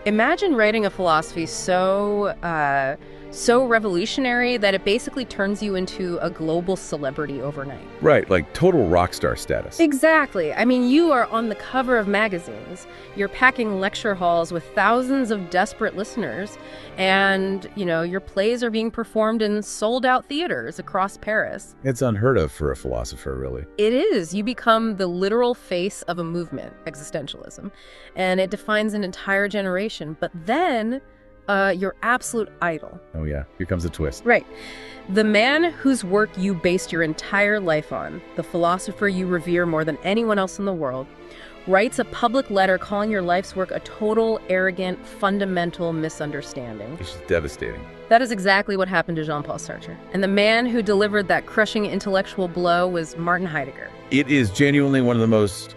Imagine writing a philosophy so revolutionary that it basically turns you into a global celebrity overnight. Right, like total rock star status. Exactly. I mean, you are on the cover of magazines. You're packing lecture halls with thousands of desperate listeners. And, your plays are being performed in sold-out theaters across Paris. It's unheard of for a philosopher, really. It is. You become the literal face of a movement, existentialism. And it defines an entire generation. But then your absolute idol. Oh, yeah. Here comes a twist. Right. The man whose work you based your entire life on, the philosopher you revere more than anyone else in the world, writes a public letter calling your life's work a total, arrogant, fundamental misunderstanding. It's just devastating. That is exactly what happened to Jean-Paul Sartre. And the man who delivered that crushing intellectual blow was Martin Heidegger. It is genuinely one of the most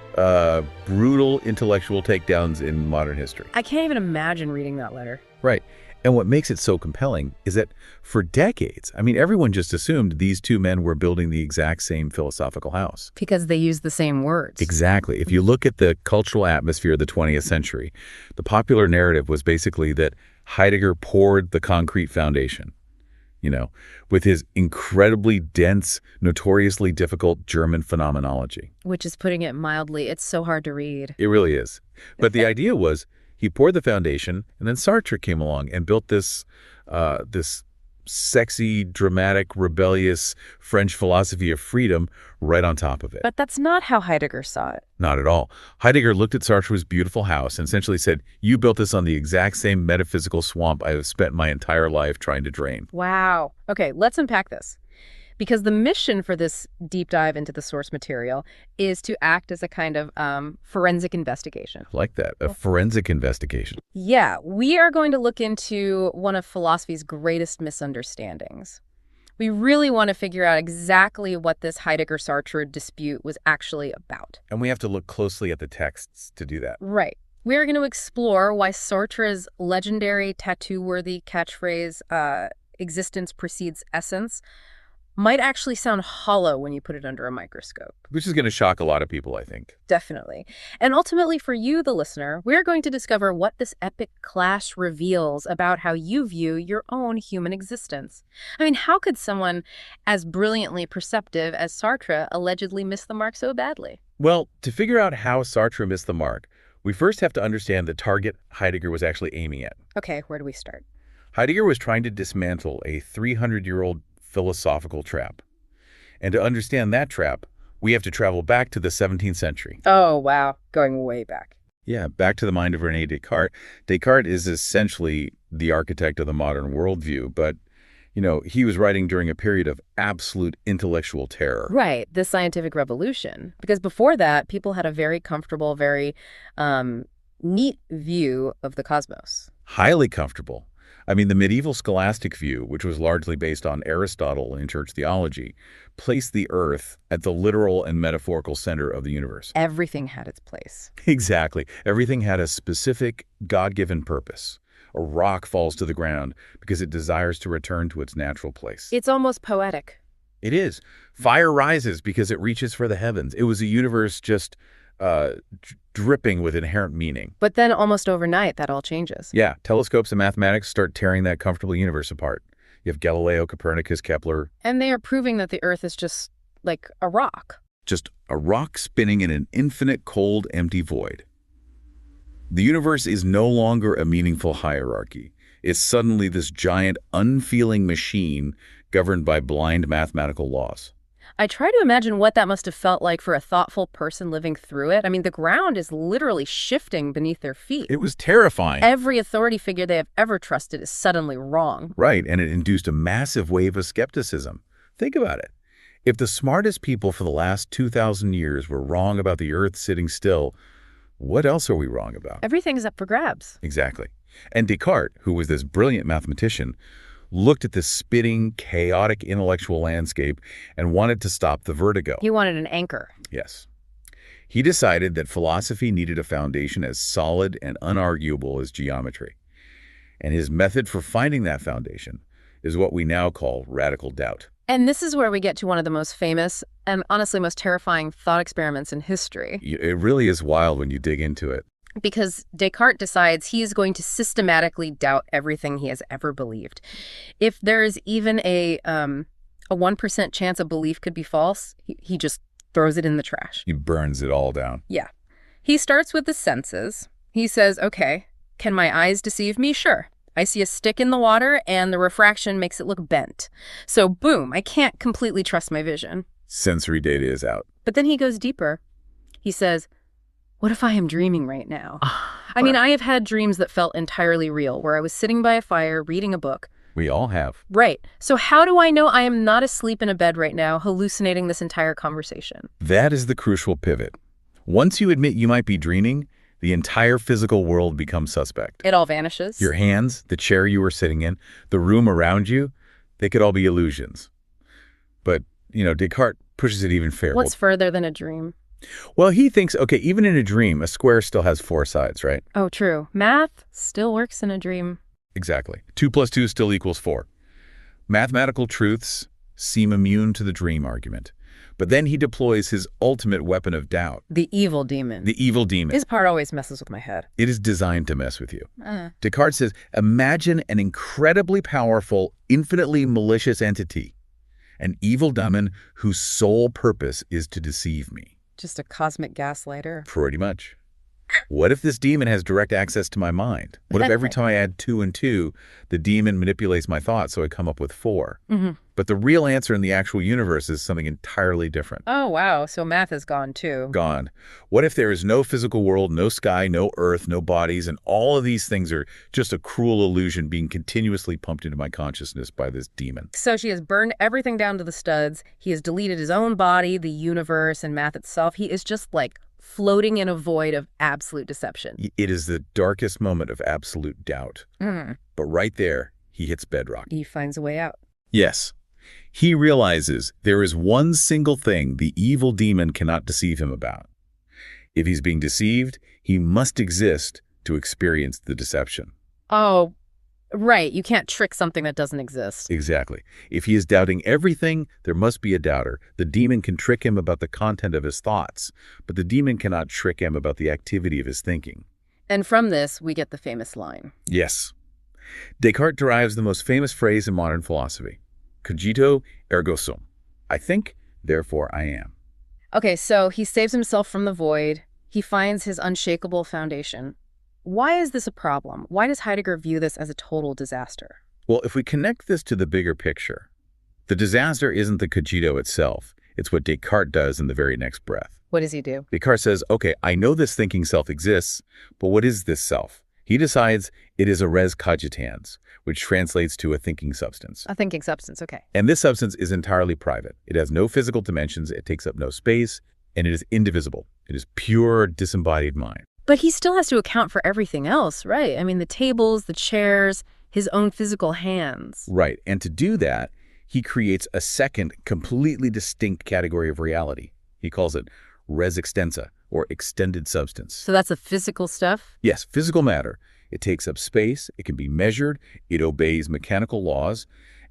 brutal intellectual takedowns in modern history. I can't even imagine reading that letter. Right. And what makes it so compelling is that for decades, everyone just assumed these two men were building the exact same philosophical house. Because they use the same words. Exactly. If you look at the cultural atmosphere of the 20th century, the popular narrative was basically that Heidegger poured the concrete foundation, with his incredibly dense, notoriously difficult German phenomenology. Which is, putting it mildly, it's so hard to read. It really is. But the idea was, he poured the foundation, and then Sartre came along and built this sexy, dramatic, rebellious French philosophy of freedom right on top of it. But that's not how Heidegger saw it. Not at all. Heidegger looked at Sartre's beautiful house and essentially said, you built this on the exact same metaphysical swamp I have spent my entire life trying to drain. Wow. Okay, let's unpack this. Because the mission for this deep dive into the source material is to act as a kind of forensic investigation. I like that, a forensic investigation. Yeah, we are going to look into one of philosophy's greatest misunderstandings. We really want to figure out exactly what this Heidegger-Sartre dispute was actually about. And we have to look closely at the texts to do that. Right. We're going to explore why Sartre's legendary tattoo-worthy catchphrase, existence precedes essence, might actually sound hollow when you put it under a microscope. Which is going to shock a lot of people, I think. Definitely. And ultimately for you, the listener, we're going to discover what this epic clash reveals about how you view your own human existence. How could someone as brilliantly perceptive as Sartre allegedly miss the mark so badly? Well, to figure out how Sartre missed the mark, we first have to understand the target Heidegger was actually aiming at. Okay, where do we start? Heidegger was trying to dismantle a 300-year-old philosophical trap. And to understand that trap, we have to travel back to the 17th century. Oh, wow. Going way back. Yeah, back to the mind of René Descartes. Descartes is essentially the architect of the modern worldview, but, he was writing during a period of absolute intellectual terror. Right, the scientific revolution. Because before that, people had a very comfortable, very neat view of the cosmos. Highly comfortable. The medieval scholastic view, which was largely based on Aristotle in church theology, placed the Earth at the literal and metaphorical center of the universe. Everything had its place. Exactly. Everything had a specific God-given purpose. A rock falls to the ground because it desires to return to its natural place. It's almost poetic. It is. Fire rises because it reaches for the heavens. It was a universe just dripping with inherent meaning. But then almost overnight, that all changes. Yeah, telescopes and mathematics start tearing that comfortable universe apart. You have Galileo, Copernicus, Kepler. And they are proving that the Earth is just like a rock. Just a rock spinning in an infinite, cold, empty void. The universe is no longer a meaningful hierarchy. It's suddenly this giant, unfeeling machine governed by blind mathematical laws. I try to imagine what that must have felt like for a thoughtful person living through it. The ground is literally shifting beneath their feet. It was terrifying. Every authority figure they have ever trusted is suddenly wrong. Right, and it induced a massive wave of skepticism. Think about it. If the smartest people for the last 2,000 years were wrong about the Earth sitting still, what else are we wrong about? Everything's up for grabs. Exactly. And Descartes, who was this brilliant mathematician, looked at this spinning, chaotic intellectual landscape and wanted to stop the vertigo. He wanted an anchor. Yes. He decided that philosophy needed a foundation as solid and unarguable as geometry. And his method for finding that foundation is what we now call radical doubt. And this is where we get to one of the most famous and honestly most terrifying thought experiments in history. It really is wild when you dig into it. because Descartes decides he is going to systematically doubt everything he has ever believed. If there is even a 1% chance a belief could be false, he just throws it in the trash. He burns it all down. Yeah. He starts with the senses. He says, okay, can my eyes deceive me? Sure. I see a stick in the water and the refraction makes it look bent. So boom, I can't completely trust my vision. Sensory data is out. But then he goes deeper. He says, what if I am dreaming right now? I mean, I have had dreams that felt entirely real, where I was sitting by a fire reading a book. We all have. Right. So how do I know I am not asleep in a bed right now, hallucinating this entire conversation? That is the crucial pivot. Once you admit you might be dreaming, the entire physical world becomes suspect. It all vanishes. Your hands, the chair you were sitting in, the room around you, they could all be illusions. But, Descartes pushes it even further. What's further than a dream? Well, he thinks, okay, even in a dream, a square still has four sides, right? Oh, true. Math still works in a dream. Exactly. 2 + 2 still equals 4. Mathematical truths seem immune to the dream argument. But then he deploys his ultimate weapon of doubt. The evil demon. The evil demon. His part always messes with my head. It is designed to mess with you. Descartes says, imagine an incredibly powerful, infinitely malicious entity, an evil demon whose sole purpose is to deceive me. Just a cosmic gaslighter. Pretty much. What if this demon has direct access to my mind? What if every time I add 2 and 2, the demon manipulates my thoughts so I come up with 4? But the real answer in the actual universe is something entirely different. Oh, wow. So math is gone, too. Gone. What if there is no physical world, no sky, no earth, no bodies, and all of these things are just a cruel illusion being continuously pumped into my consciousness by this demon? So she has burned everything down to the studs. He has deleted his own body, the universe, and math itself. He is just like floating in a void of absolute deception. It is the darkest moment of absolute doubt. But right there, he hits bedrock. He finds a way out. Yes. He realizes there is one single thing the evil demon cannot deceive him about. If he's being deceived, he must exist to experience the deception. Oh, right. You can't trick something that doesn't exist. Exactly. If he is doubting everything, there must be a doubter. The demon can trick him about the content of his thoughts, but the demon cannot trick him about the activity of his thinking. And from this, we get the famous line. Yes. Descartes derives the most famous phrase in modern philosophy. Cogito ergo sum. I think, therefore I am. Okay, so he saves himself from the void. He finds his unshakable foundation. Why is this a problem? Why does Heidegger view this as a total disaster? Well, if we connect this to the bigger picture, the disaster isn't the cogito itself. It's what Descartes does in the very next breath. What does he do? Descartes says, okay, I know this thinking self exists, but what is this self? He decides it is a res cogitans, which translates to a thinking substance. A thinking substance, okay. And this substance is entirely private. It has no physical dimensions, it takes up no space, and it is indivisible. It is pure, disembodied mind. But he still has to account for everything else, right? I mean, the tables, the chairs, his own physical hands. Right. And to do that, he creates a second, completely distinct category of reality. He calls it res extensa, or extended substance. So that's the physical stuff? Yes, physical matter. It takes up space, it can be measured, it obeys mechanical laws,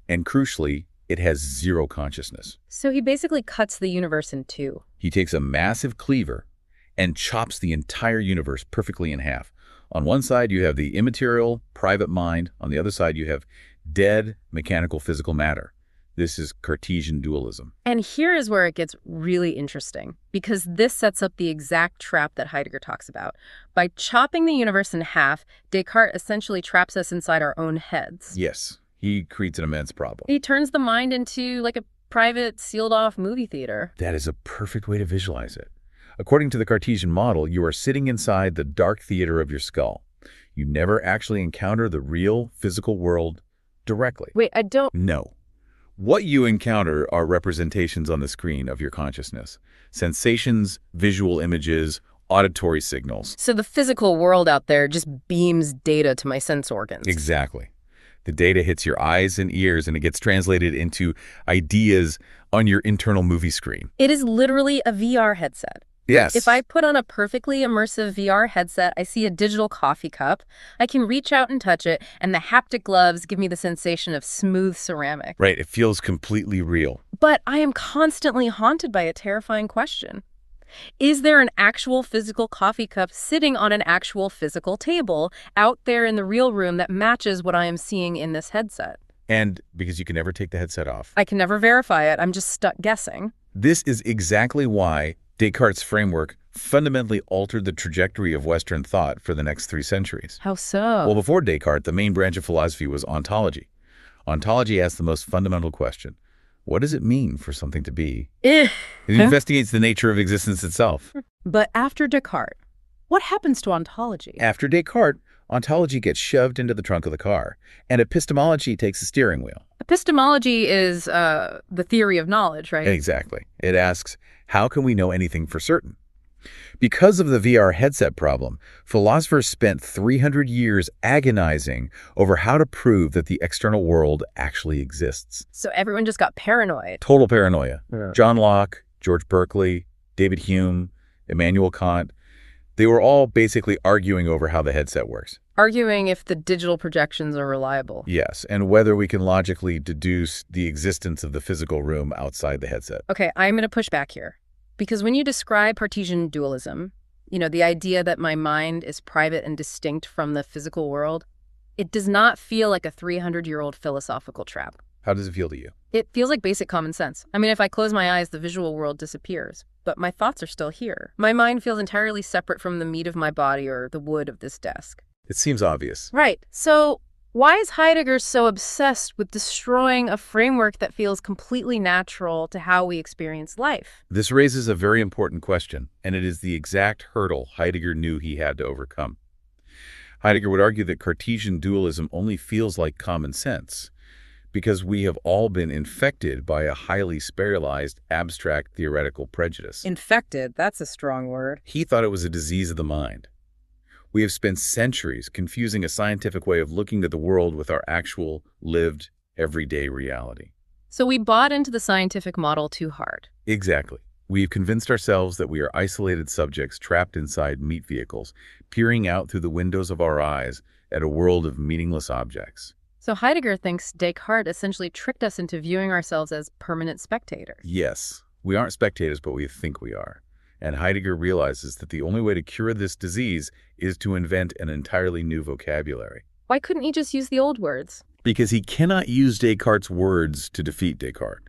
and crucially, it has zero consciousness. So he basically cuts the universe in two. He takes a massive cleaver and chops the entire universe perfectly in half. On one side, you have the immaterial, private mind. On the other side, you have dead, mechanical, physical matter. This is Cartesian dualism. And here is where it gets really interesting, because this sets up the exact trap that Heidegger talks about. By chopping the universe in half, Descartes essentially traps us inside our own heads. Yes, he creates an immense problem. He turns the mind into like a private, sealed-off movie theater. That is a perfect way to visualize it. According to the Cartesian model, you are sitting inside the dark theater of your skull. You never actually encounter the real, physical world directly. Wait, I don't... No. What you encounter are representations on the screen of your consciousness. Sensations, visual images, auditory signals. So the physical world out there just beams data to my sense organs. Exactly. The data hits your eyes and ears, and it gets translated into ideas on your internal movie screen. It is literally a VR headset. Yes. If I put on a perfectly immersive VR headset, I see a digital coffee cup. I can reach out and touch it, and the haptic gloves give me the sensation of smooth ceramic. Right. It feels completely real. But I am constantly haunted by a terrifying question. Is there an actual physical coffee cup sitting on an actual physical table out there in the real room that matches what I am seeing in this headset? And because you can never take the headset off. I can never verify it. I'm just stuck guessing. This is exactly why Descartes' framework fundamentally altered the trajectory of Western thought for the next 3 centuries. How so? Well, before Descartes, the main branch of philosophy was ontology. Ontology asks the most fundamental question: what does it mean for something to be? It investigates the nature of existence itself. But after Descartes, what happens to ontology? After Descartes, ontology gets shoved into the trunk of the car, and epistemology takes the steering wheel. Epistemology is the theory of knowledge, right? Exactly. It asks, how can we know anything for certain? Because of the VR headset problem, philosophers spent 300 years agonizing over how to prove that the external world actually exists. So everyone just got paranoid. Total paranoia. Yeah. John Locke, George Berkeley, David Hume, Immanuel Kant, they were all basically arguing over how the headset works. Arguing if the digital projections are reliable. Yes, and whether we can logically deduce the existence of the physical room outside the headset. Okay, I'm going to push back here. Because when you describe Cartesian dualism, the idea that my mind is private and distinct from the physical world, it does not feel like a 300-year-old philosophical trap. How does it feel to you? It feels like basic common sense. I mean, if I close my eyes, the visual world disappears, but my thoughts are still here. My mind feels entirely separate from the meat of my body or the wood of this desk. It seems obvious. Right. So why is Heidegger so obsessed with destroying a framework that feels completely natural to how we experience life? This raises a very important question, and it is the exact hurdle Heidegger knew he had to overcome. Heidegger would argue that Cartesian dualism only feels like common sense because we have all been infected by a highly spiralized, abstract theoretical prejudice. Infected, that's a strong word. He thought it was a disease of the mind. We have spent centuries confusing a scientific way of looking at the world with our actual, lived, everyday reality. So we bought into the scientific model too hard. Exactly. We've convinced ourselves that we are isolated subjects trapped inside meat vehicles, peering out through the windows of our eyes at a world of meaningless objects. So Heidegger thinks Descartes essentially tricked us into viewing ourselves as permanent spectators. Yes, we aren't spectators, but we think we are. And Heidegger realizes that the only way to cure this disease is to invent an entirely new vocabulary. Why couldn't he just use the old words? Because he cannot use Descartes' words to defeat Descartes.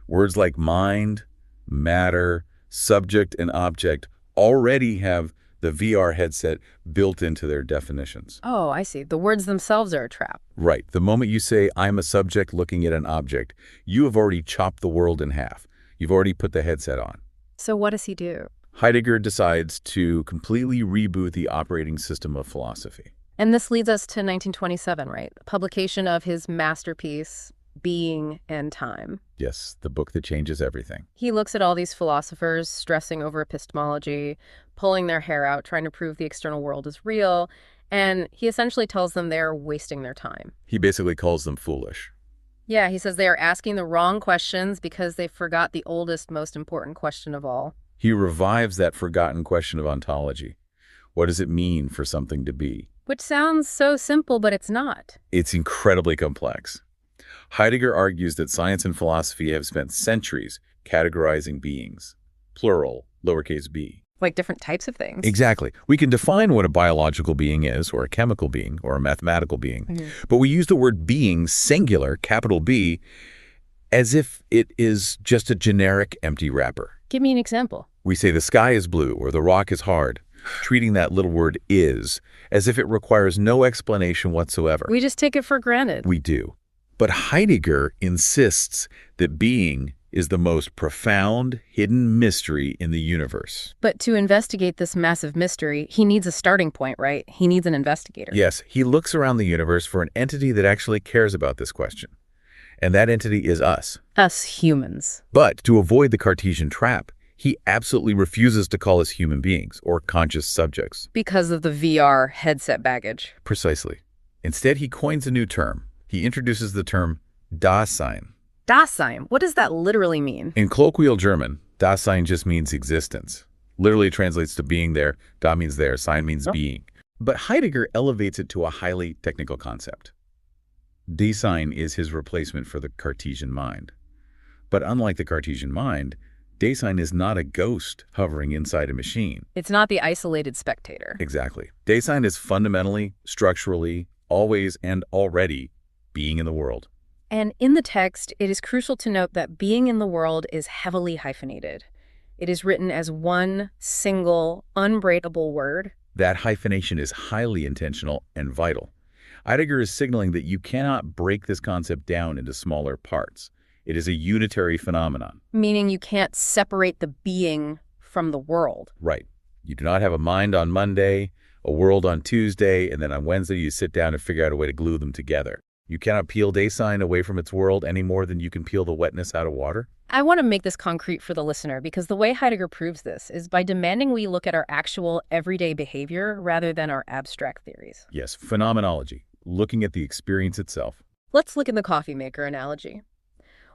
Words like mind, matter, subject, and object already have the VR headset built into their definitions. Oh, I see. The words themselves are a trap. Right. The moment you say, I'm a subject looking at an object, you have already chopped the world in half. You've already put the headset on. So what does he do? Heidegger decides to completely reboot the operating system of philosophy. And this leads us to 1927, right? The publication of his masterpiece, Being and Time. Yes, the book that changes everything. He looks at all these philosophers stressing over epistemology, pulling their hair out, trying to prove the external world is real, and he essentially tells them they're wasting their time. He basically calls them foolish. Yeah, he says they are asking the wrong questions because they forgot the oldest, most important question of all. He revives that forgotten question of ontology. What does it mean for something to be? Which sounds so simple, but it's not. It's incredibly complex. Heidegger argues that science and philosophy have spent centuries categorizing beings, plural, lowercase b. Like different types of things. Exactly. We can define what a biological being is, or a chemical being, or a mathematical being, but we use the word being, singular, capital B, as if it is just a generic empty wrapper. Give me an example. We say the sky is blue, or the rock is hard, treating that little word is as if it requires no explanation whatsoever. We just take it for granted. We do. But Heidegger insists that being is the most profound, hidden mystery in the universe. But to investigate this massive mystery, he needs a starting point, right? He needs an investigator. Yes, he looks around the universe for an entity that actually cares about this question. And that entity is us. Us humans. But to avoid the Cartesian trap, he absolutely refuses to call us human beings or conscious subjects. Because of the VR headset baggage. Precisely. Instead, he coins a new term. He introduces the term Dasein. Dasein, what does that literally mean? In colloquial German, Dasein just means existence. Literally translates to being there. Da means there, sein means being. But Heidegger elevates it to a highly technical concept. Dasein is his replacement for the Cartesian mind. But unlike the Cartesian mind, Dasein is not a ghost hovering inside a machine. It's not the isolated spectator. Exactly. Dasein is fundamentally, structurally, always and already being in the world. And in the text, it is crucial to note that being in the world is heavily hyphenated. It is written as one single, unbreakable word. That hyphenation is highly intentional and vital. Heidegger is signaling that you cannot break this concept down into smaller parts. It is a unitary phenomenon. Meaning you can't separate the being from the world. Right. You do not have a mind on Monday, a world on Tuesday, and then on Wednesday you sit down and figure out a way to glue them together. You cannot peel Dasein away from its world any more than you can peel the wetness out of water. I want to make this concrete for the listener because the way Heidegger proves this is by demanding we look at our actual everyday behavior rather than our abstract theories. Yes, phenomenology, looking at the experience itself. Let's look at the coffee maker analogy.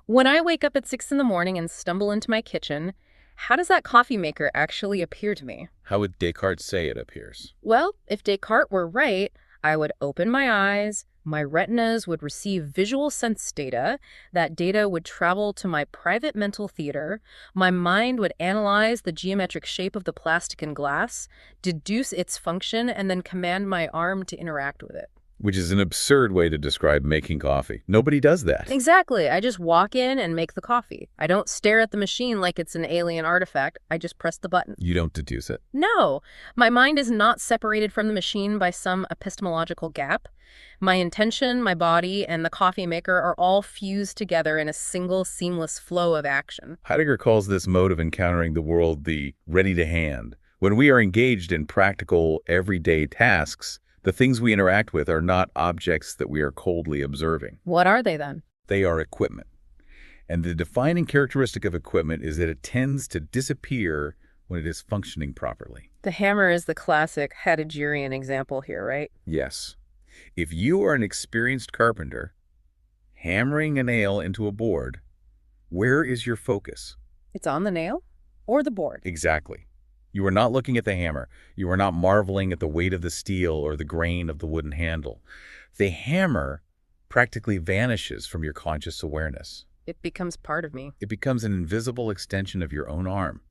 When I wake up at 6 in the morning and stumble into my kitchen, how does that coffee maker actually appear to me? How would Descartes say it appears? Well, if Descartes were right, I would open my eyes, my retinas would receive visual sense data, that data would travel to my private mental theater, my mind would analyze the geometric shape of the plastic and glass, deduce its function, and then command my arm to interact with it. Which is an absurd way to describe making coffee. Nobody does that. Exactly. I just walk in and make the coffee. I don't stare at the machine like it's an alien artifact. I just press the button. You don't deduce it. No. My mind is not separated from the machine by some epistemological gap. My intention, my body, and the coffee maker are all fused together in a single seamless flow of action. Heidegger calls this mode of encountering the world the ready-to-hand. When we are engaged in practical, everyday tasks, the things we interact with are not objects that we are coldly observing. What are they then? They are equipment. And the defining characteristic of equipment is that it tends to disappear when it is functioning properly. The hammer is the classic Heideggerian example here, right? Yes. If you are an experienced carpenter, hammering a nail into a board, where is your focus? It's on the nail or the board. Exactly. You are not looking at the hammer. You are not marveling at the weight of the steel or the grain of the wooden handle. The hammer practically vanishes from your conscious awareness. It becomes part of me. It becomes an invisible extension of your own arm.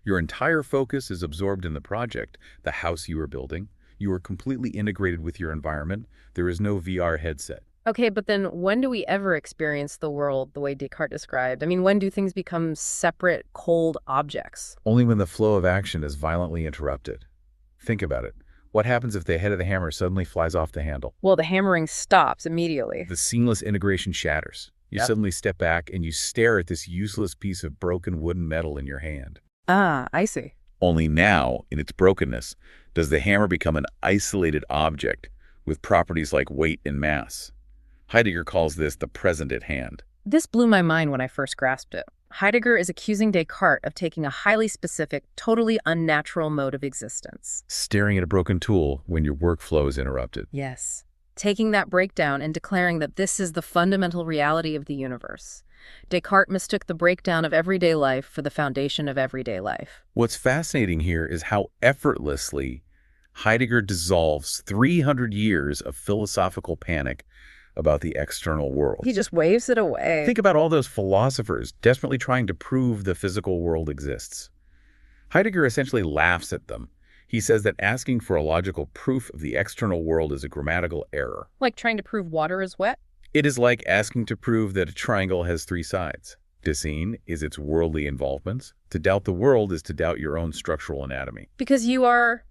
Your entire focus is absorbed in the project, the house you are building. You are completely integrated with your environment. There is no VR headset. Okay, but then when do we ever experience the world the way Descartes described? I mean, when do things become separate, cold objects? Only when the flow of action is violently interrupted. Think about it. What happens if the head of the hammer suddenly flies off the handle? Well, the hammering stops immediately. The seamless integration shatters. You suddenly step back and you stare at this useless piece of broken wooden metal in your hand. Ah, I see. Only now, in its brokenness, does the hammer become an isolated object with properties like weight and mass. Heidegger calls this the present at hand. This blew my mind when I first grasped it. Heidegger is accusing Descartes of taking a highly specific, totally unnatural mode of existence. Staring at a broken tool when your workflow is interrupted. Yes. Taking that breakdown and declaring that this is the fundamental reality of the universe. Descartes mistook the breakdown of everyday life for the foundation of everyday life. What's fascinating here is how effortlessly Heidegger dissolves 300 years of philosophical panic about the external world. He just waves it away. Think about all those philosophers desperately trying to prove the physical world exists. Heidegger essentially laughs at them. He says that asking for a logical proof of the external world is a grammatical error. Like trying to prove water is wet? It is like asking to prove that a triangle has 3 sides. To see is its worldly involvements. To doubt the world is to doubt your own structural anatomy. Because you are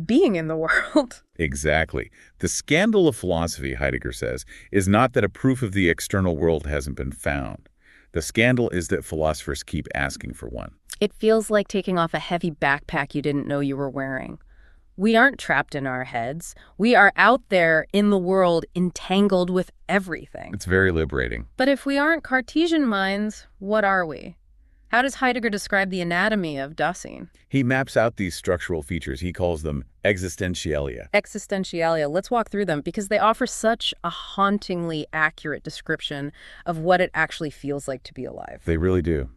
being in the world. Exactly. The scandal of philosophy, Heidegger says, is not that a proof of the external world hasn't been found. The scandal is that philosophers keep asking for one. It feels like taking off a heavy backpack you didn't know you were wearing. We aren't trapped in our heads. We are out there in the world, entangled with everything. It's very liberating. But if we aren't Cartesian minds, what are we? How does Heidegger describe the anatomy of Dasein? He maps out these structural features. He calls them existentialia. Existentialia. Let's walk through them because they offer such a hauntingly accurate description of what it actually feels like to be alive. They really do.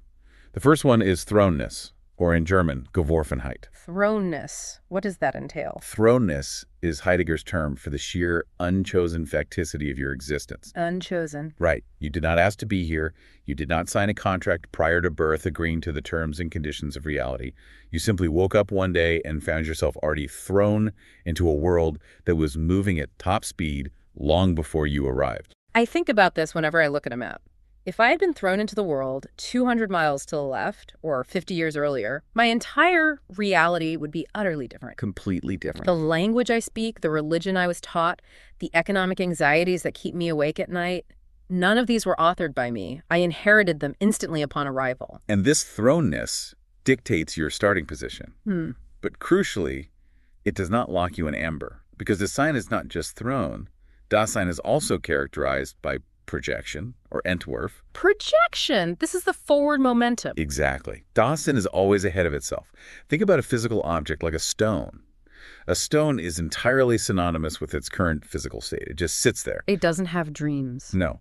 The first one is thrownness, or in German, Geworfenheit. Thrownness. What does that entail? Thrownness is Heidegger's term for the sheer unchosen facticity of your existence. Unchosen. Right. You did not ask to be here. You did not sign a contract prior to birth agreeing to the terms and conditions of reality. You simply woke up one day and found yourself already thrown into a world that was moving at top speed long before you arrived. I think about this whenever I look at a map. If I had been thrown into the world 200 miles to the left, or 50 years earlier, my entire reality would be utterly different. Completely different. The language I speak, the religion I was taught, the economic anxieties that keep me awake at night, none of these were authored by me. I inherited them instantly upon arrival. And this thrownness dictates your starting position. But crucially, it does not lock you in amber, because the sign is not just thrown. Dasein is also characterized by projection, or Entwurf. Projection! This is the forward momentum. Exactly. Dasein is always ahead of itself. Think about a physical object like a stone. A stone is entirely synonymous with its current physical state. It just sits there. It doesn't have dreams. No.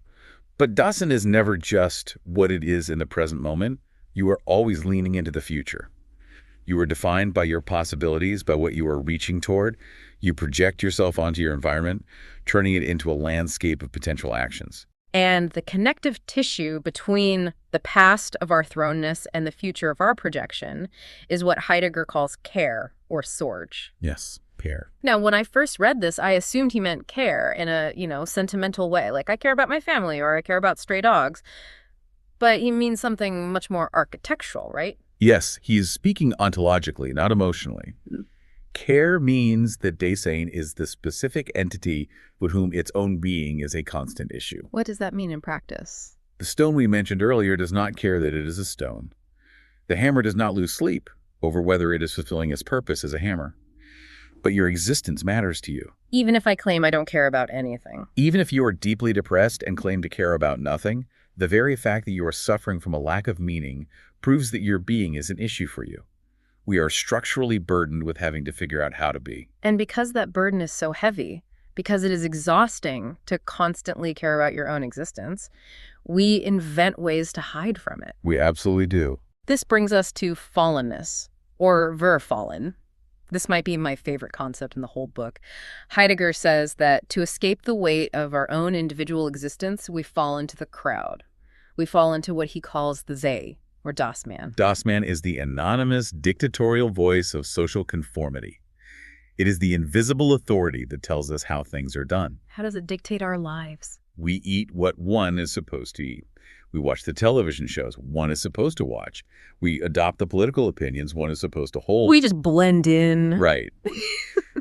But Dasein is never just what it is in the present moment. You are always leaning into the future. You are defined by your possibilities, by what you are reaching toward. You project yourself onto your environment, turning it into a landscape of potential actions. And the connective tissue between the past of our thrownness and the future of our projection is what Heidegger calls care, or Sorge. Yes, care. Now, when I first read this, I assumed he meant care in a, sentimental way, like I care about my family or I care about stray dogs. But he means something much more architectural, right? Yes, he is speaking ontologically, not emotionally. Care means that Dasein is the specific entity with whom its own being is a constant issue. What does that mean in practice? The stone we mentioned earlier does not care that it is a stone. The hammer does not lose sleep over whether it is fulfilling its purpose as a hammer. But your existence matters to you. Even if I claim I don't care about anything. Even if you are deeply depressed and claim to care about nothing, the very fact that you are suffering from a lack of meaning proves that your being is an issue for you. We are structurally burdened with having to figure out how to be. And because that burden is so heavy, because it is exhausting to constantly care about your own existence, we invent ways to hide from it. We absolutely do. This brings us to fallenness, or verfallen. This might be my favorite concept in the whole book. Heidegger says that to escape the weight of our own individual existence, we fall into the crowd. We fall into what he calls the they, or Das Man. Das Man is the anonymous, dictatorial voice of social conformity. It is the invisible authority that tells us how things are done. How does it dictate our lives? We eat what one is supposed to eat. We watch the television shows one is supposed to watch. We adopt the political opinions one is supposed to hold. We just blend in. Right.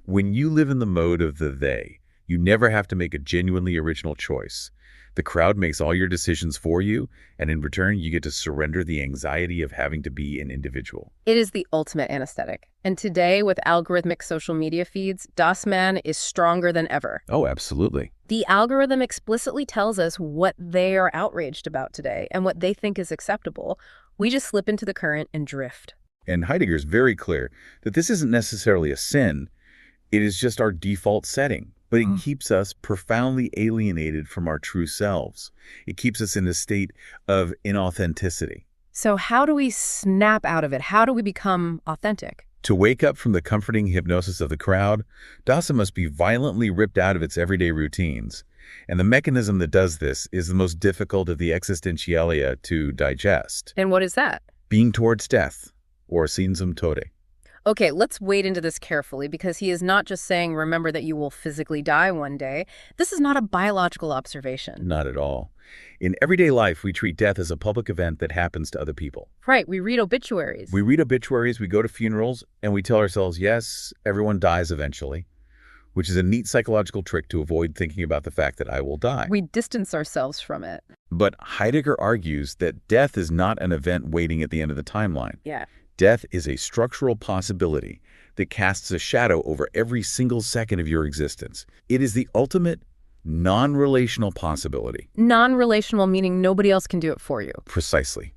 When you live in the mode of the they, you never have to make a genuinely original choice. The crowd makes all your decisions for you, and in return, you get to surrender the anxiety of having to be an individual. It is the ultimate anesthetic. And today, with algorithmic social media feeds, Das Man is stronger than ever. Oh, absolutely. The algorithm explicitly tells us what they are outraged about today and what they think is acceptable. We just slip into the current and drift. And Heidegger's very clear that this isn't necessarily a sin. It is just our default setting. But it keeps us profoundly alienated from our true selves. It keeps us in a state of inauthenticity. So how do we snap out of it? How do we become authentic? To wake up from the comforting hypnosis of the crowd, Dasein must be violently ripped out of its everyday routines. And the mechanism that does this is the most difficult of the existentialia to digest. And what is that? Being towards death, or sinsum tode. Okay, let's wade into this carefully, because he is not just saying, remember that you will physically die one day. This is not a biological observation. Not at all. In everyday life, we treat death as a public event that happens to other people. Right, we read obituaries. We read obituaries, we go to funerals, and we tell ourselves, yes, everyone dies eventually, which is a neat psychological trick to avoid thinking about the fact that I will die. We distance ourselves from it. But Heidegger argues that death is not an event waiting at the end of the timeline. Yeah. Death is a structural possibility that casts a shadow over every single second of your existence. It is the ultimate non-relational possibility. Non-relational meaning nobody else can do it for you. Precisely.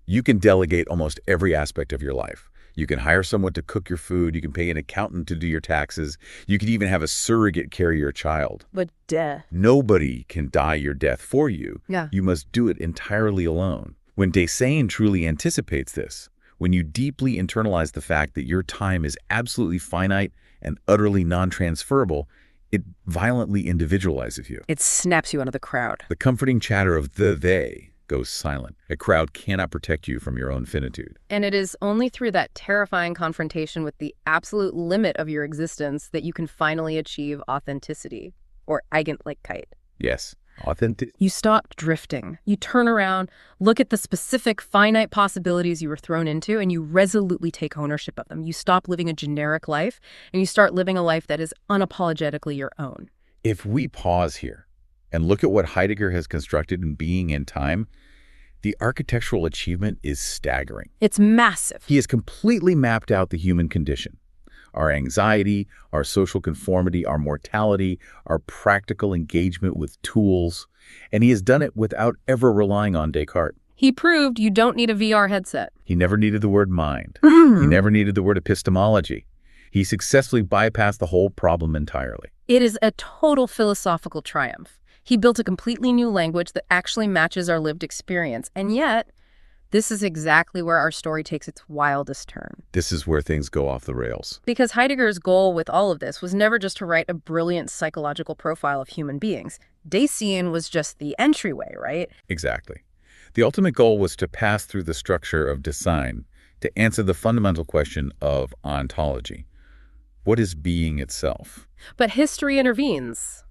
You can delegate almost every aspect of your life. You can hire someone to cook your food. You can pay an accountant to do your taxes. You can even have a surrogate carry your child. But death. Nobody can die your death for you. Yeah. You must do it entirely alone. When Dasein truly anticipates this, When you deeply internalize the fact that your time is absolutely finite and utterly non-transferable, it violently individualizes you. It snaps you out of the crowd. The comforting chatter of the they goes silent. A crowd cannot protect you from your own finitude. And it is only through that terrifying confrontation with the absolute limit of your existence that you can finally achieve authenticity, or Eigentlichkeit. Yes, authentic. You stop drifting. You turn around, look at the specific finite possibilities you were thrown into, and you resolutely take ownership of them. You stop living a generic life, and you start living a life that is unapologetically your own. If we pause here and look at what Heidegger has constructed in Being and Time, the architectural achievement is staggering. It's massive. He has completely mapped out the human condition. Our anxiety, our social conformity, our mortality, our practical engagement with tools, and he has done it without ever relying on Descartes. He proved you don't need a VR headset. He never needed the word mind. He never needed the word epistemology. He successfully bypassed the whole problem entirely. It is a total philosophical triumph. He built a completely new language that actually matches our lived experience, and yet, this is exactly where our story takes its wildest turn. This is where things go off the rails. Because Heidegger's goal with all of this was never just to write a brilliant psychological profile of human beings. Dasein was just the entryway, right? Exactly. The ultimate goal was to pass through the structure of design to answer the fundamental question of ontology. What is being itself? But history intervenes.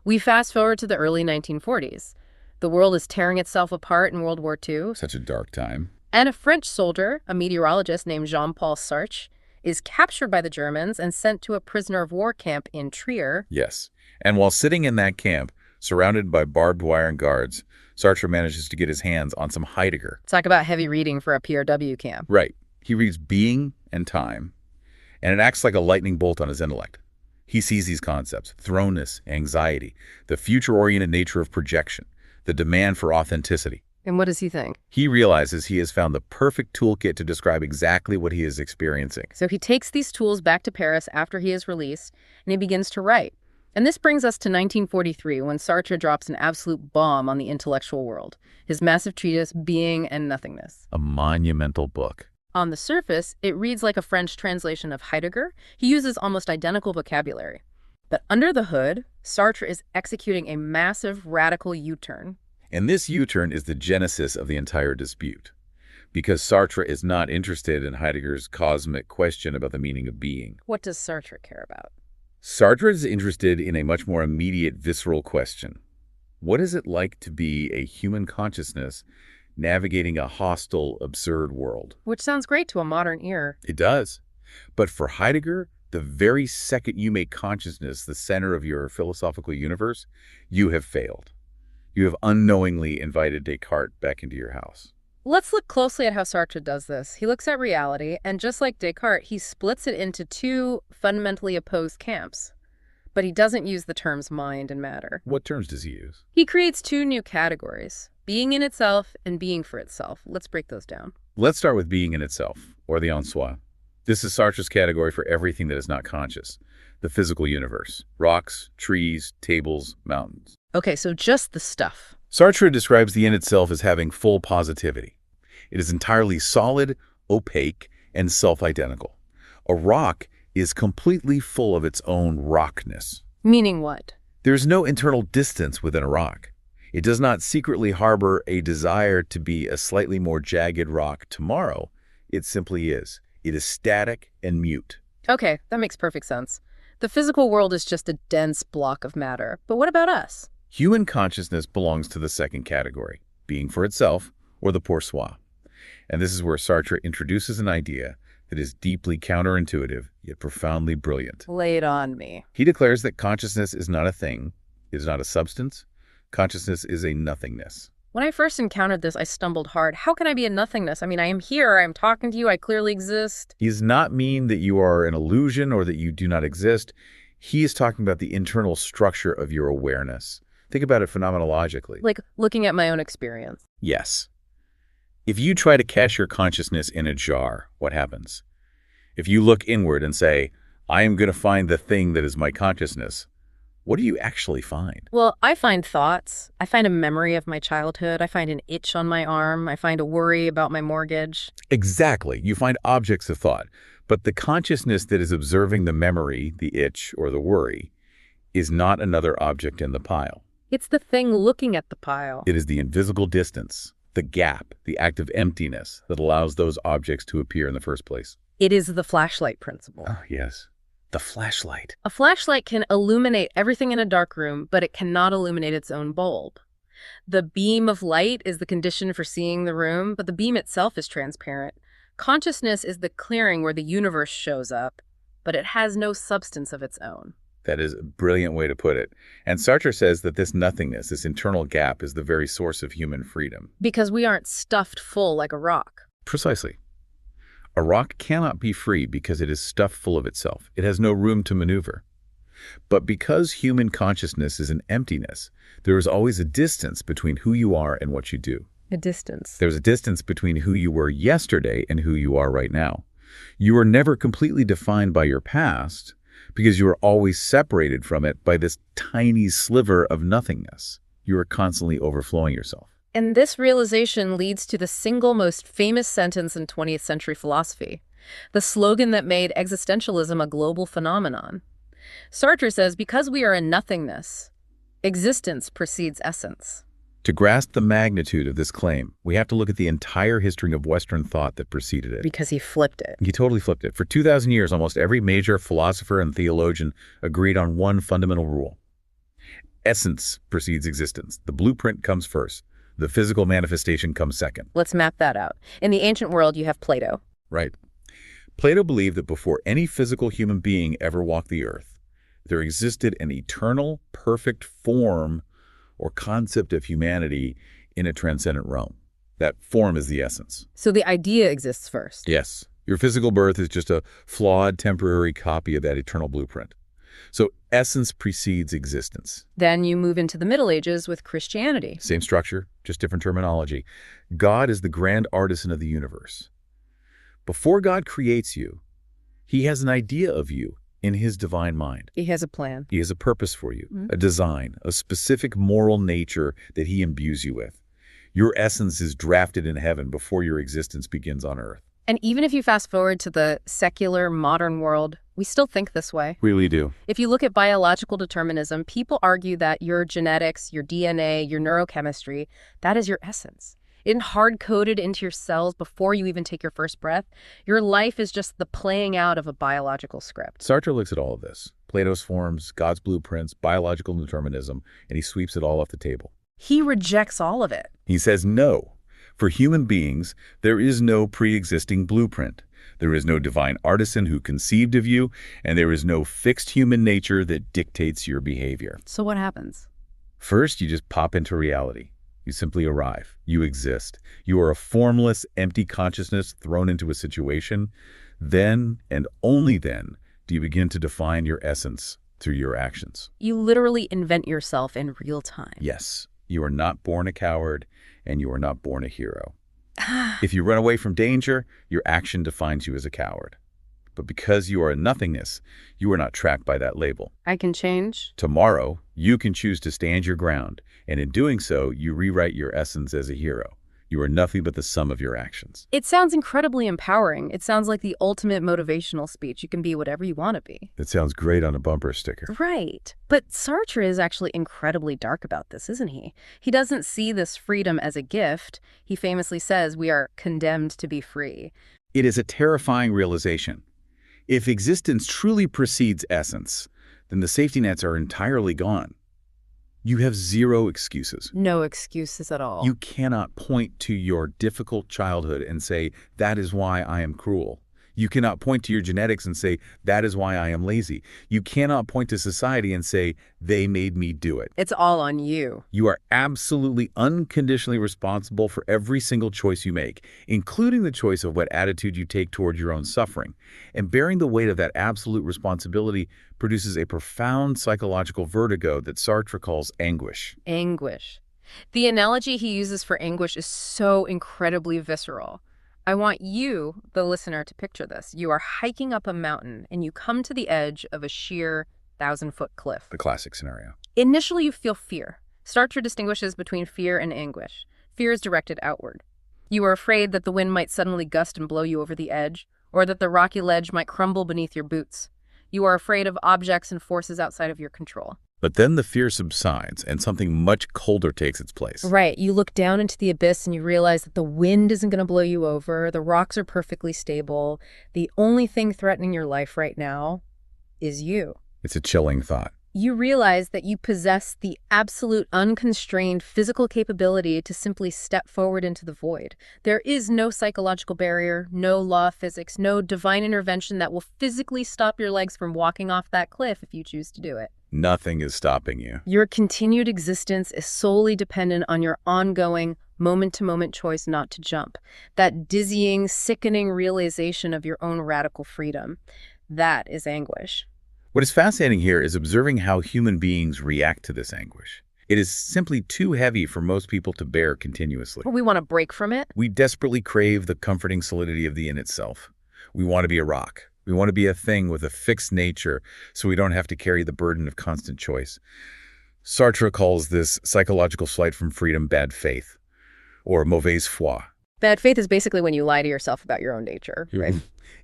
We fast forward to the early 1940s. The world is tearing itself apart in World War II. Such a dark time. And a French soldier, a meteorologist named Jean-Paul Sartre, is captured by the Germans and sent to a prisoner of war camp in Trier. Yes. And while sitting in that camp, surrounded by barbed wire and guards, Sartre manages to get his hands on some Heidegger. Talk about heavy reading for a PRW camp. Right. He reads Being and Time, and it acts like a lightning bolt on his intellect. He sees these concepts: thrownness, anxiety, the future-oriented nature of projection, the demand for authenticity. And what does he think? He realizes he has found the perfect toolkit to describe exactly what he is experiencing. So he takes these tools back to Paris after he is released, and he begins to write. And this brings us to 1943, when Sartre drops an absolute bomb on the intellectual world, his massive treatise, Being and Nothingness. A monumental book. On the surface, it reads like a French translation of Heidegger. He uses almost identical vocabulary. But under the hood, Sartre is executing a massive radical U-turn. And this U-turn is the genesis of the entire dispute, because Sartre is not interested in Heidegger's cosmic question about the meaning of being. What does Sartre care about? Sartre is interested in a much more immediate, visceral question. What is it like to be a human consciousness navigating a hostile, absurd world? Which sounds great to a modern ear. It does. But for Heidegger, the very second you make consciousness the center of your philosophical universe, you have failed. You have unknowingly invited Descartes back into your house. Let's look closely at how Sartre does this. He looks at reality, and just like Descartes, he splits it into two fundamentally opposed camps. But he doesn't use the terms mind and matter. What terms does he use? He creates two new categories: being in itself and being for itself. Let's break those down. Let's start with being in itself, or the en soi. This is Sartre's category for everything that is not conscious. The physical universe: rocks, trees, tables, mountains. Okay, so just the stuff. Sartre describes the in itself as having full positivity. It is entirely solid, opaque, and self-identical. A rock is completely full of its own rockness. Meaning what? There is no internal distance within a rock. It does not secretly harbor a desire to be a slightly more jagged rock tomorrow. It simply is. It is static and mute. Okay, that makes perfect sense. The physical world is just a dense block of matter. But what about us? Human consciousness belongs to the second category, being for itself, or the pour soi. And this is where Sartre introduces an idea that is deeply counterintuitive, yet profoundly brilliant. Lay it on me. He declares that consciousness is not a thing, it is not a substance. Consciousness is a nothingness. When I first encountered this, I stumbled hard. How can I be a nothingness? I mean, I am here, I am talking to you, I clearly exist. He does not mean that you are an illusion or that you do not exist. He is talking about the internal structure of your awareness. Think about it phenomenologically. Like looking at my own experience. Yes. If you try to catch your consciousness in a jar, what happens? If you look inward and say, I am going to find the thing that is my consciousness, what do you actually find? Well, I find thoughts. I find a memory of my childhood. I find an itch on my arm. I find a worry about my mortgage. Exactly. You find objects of thought, but the consciousness that is observing the memory, the itch, or the worry is not another object in the pile. It's the thing looking at the pile. It is the invisible distance, the gap, the act of emptiness that allows those objects to appear in the first place. It is the flashlight principle. Oh, yes. The flashlight. A flashlight can illuminate everything in a dark room, but it cannot illuminate its own bulb. The beam of light is the condition for seeing the room, but the beam itself is transparent. Consciousness is the clearing where the universe shows up, but it has no substance of its own. That is a brilliant way to put it. And Sartre says that this nothingness, this internal gap, is the very source of human freedom. Because we aren't stuffed full like a rock. Precisely. A rock cannot be free because it is stuffed full of itself. It has no room to maneuver. But because human consciousness is an emptiness, there is always a distance between who you are and what you do. A distance. There's a distance between who you were yesterday and who you are right now. You are never completely defined by your past because you are always separated from it by this tiny sliver of nothingness. You are constantly overflowing yourself. And this realization leads to the single most famous sentence in 20th century philosophy, the slogan that made existentialism a global phenomenon. Sartre says, because we are in nothingness, existence precedes essence. To grasp the magnitude of this claim, we have to look at the entire history of Western thought that preceded it. Because he flipped it. He totally flipped it. For 2,000 years, almost every major philosopher and theologian agreed on one fundamental rule. Essence precedes existence. The blueprint comes first. The physical manifestation comes second. Let's map that out. In the ancient world, you have Plato. Right. Plato believed that before any physical human being ever walked the earth, there existed an eternal, perfect form or concept of humanity in a transcendent realm. That form is the essence. So the idea exists first. Yes. Your physical birth is just a flawed, temporary copy of that eternal blueprint. So essence precedes existence. Then you move into the Middle Ages with Christianity. Same structure, just different terminology. God is the grand artisan of the universe. Before God creates you, he has an idea of you in his divine mind. He has a plan. He has a purpose for you, a design, a specific moral nature that he imbues you with. Your essence is drafted in heaven before your existence begins on earth. And even if you fast forward to the secular, modern world, we still think this way. Really do. If you look at biological determinism, people argue that your genetics, your DNA, your neurochemistry, that is your essence. It isn't hard-coded into your cells before you even take your first breath. Your life is just the playing out of a biological script. Sartre looks at all of this. Plato's forms, God's blueprints, biological determinism, and he sweeps it all off the table. He rejects all of it. He says no. For human beings, there is no pre-existing blueprint. There is no divine artisan who conceived of you, and there is no fixed human nature that dictates your behavior. So what happens? First, you just pop into reality. You simply arrive. You exist. You are a formless, empty consciousness thrown into a situation. Then, and only then, do you begin to define your essence through your actions. You literally invent yourself in real time. Yes, you are not born a coward, and you are not born a hero. If you run away from danger, your action defines you as a coward. But because you are a nothingness, you are not trapped by that label. I can change. Tomorrow, you can choose to stand your ground, and in doing so, you rewrite your essence as a hero. You are nothing but the sum of your actions. It sounds incredibly empowering. It sounds like the ultimate motivational speech. You can be whatever you want to be. That sounds great on a bumper sticker. Right. But Sartre is actually incredibly dark about this, isn't he? He doesn't see this freedom as a gift. He famously says we are condemned to be free. It is a terrifying realization. If existence truly precedes essence, then the safety nets are entirely gone. You have zero excuses. No excuses at all. You cannot point to your difficult childhood and say, that is why I am cruel. You cannot point to your genetics and say, that is why I am lazy. You cannot point to society and say, they made me do it. It's all on you. You are absolutely unconditionally responsible for every single choice you make, including the choice of what attitude you take toward your own suffering. And bearing the weight of that absolute responsibility produces a profound psychological vertigo that Sartre calls anguish. Anguish. The analogy he uses for anguish is so incredibly visceral. I want you, the listener, to picture this. You are hiking up a mountain and you come to the edge of a sheer, 1,000-foot cliff. The classic scenario. Initially, you feel fear. Sartre distinguishes between fear and anguish. Fear is directed outward. You are afraid that the wind might suddenly gust and blow you over the edge, or that the rocky ledge might crumble beneath your boots. You are afraid of objects and forces outside of your control. But then the fear subsides, and something much colder takes its place. Right. You look down into the abyss and you realize that the wind isn't going to blow you over. The rocks are perfectly stable. The only thing threatening your life right now is you. It's a chilling thought. You realize that you possess the absolute unconstrained physical capability to simply step forward into the void. There is no psychological barrier, no law of physics, no divine intervention that will physically stop your legs from walking off that cliff if you choose to do it. Nothing is stopping you. Your continued existence is solely dependent on your ongoing, moment-to-moment choice not to jump. That dizzying, sickening realization of your own radical freedom. That is anguish. What is fascinating here is observing how human beings react to this anguish. It is simply too heavy for most people to bear continuously. We want to break from it. We desperately crave the comforting solidity of the in itself. We want to be a rock. We want to be a thing with a fixed nature so we don't have to carry the burden of constant choice. Sartre calls this psychological flight from freedom bad faith, or mauvaise foi. Bad faith is basically when you lie to yourself about your own nature, right?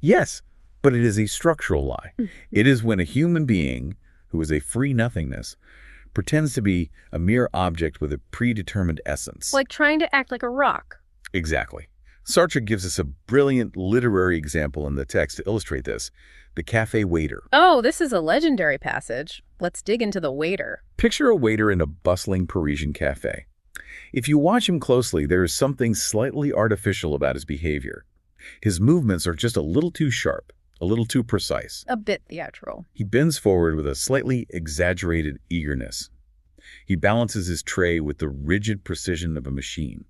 Yes, but it is a structural lie. It is when a human being, who is a free nothingness, pretends to be a mere object with a predetermined essence. Like trying to act like a rock. Exactly. Sartre gives us a brilliant literary example in the text to illustrate this, the cafe waiter. Oh, this is a legendary passage. Let's dig into the waiter. Picture a waiter in a bustling Parisian cafe. If you watch him closely, there is something slightly artificial about his behavior. His movements are just a little too sharp, a little too precise. A bit theatrical. He bends forward with a slightly exaggerated eagerness. He balances his tray with the rigid precision of a machine.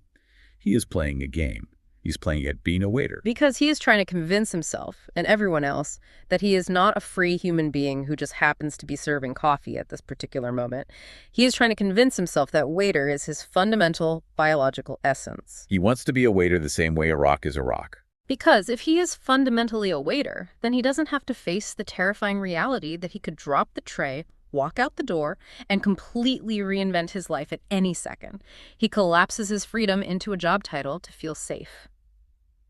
He is playing a game. He's playing at being a waiter. Because he is trying to convince himself and everyone else that he is not a free human being who just happens to be serving coffee at this particular moment. He is trying to convince himself that waiter is his fundamental biological essence. He wants to be a waiter the same way a rock is a rock. Because if he is fundamentally a waiter, then he doesn't have to face the terrifying reality that he could drop the tray, walk out the door, and completely reinvent his life at any second. He collapses his freedom into a job title to feel safe.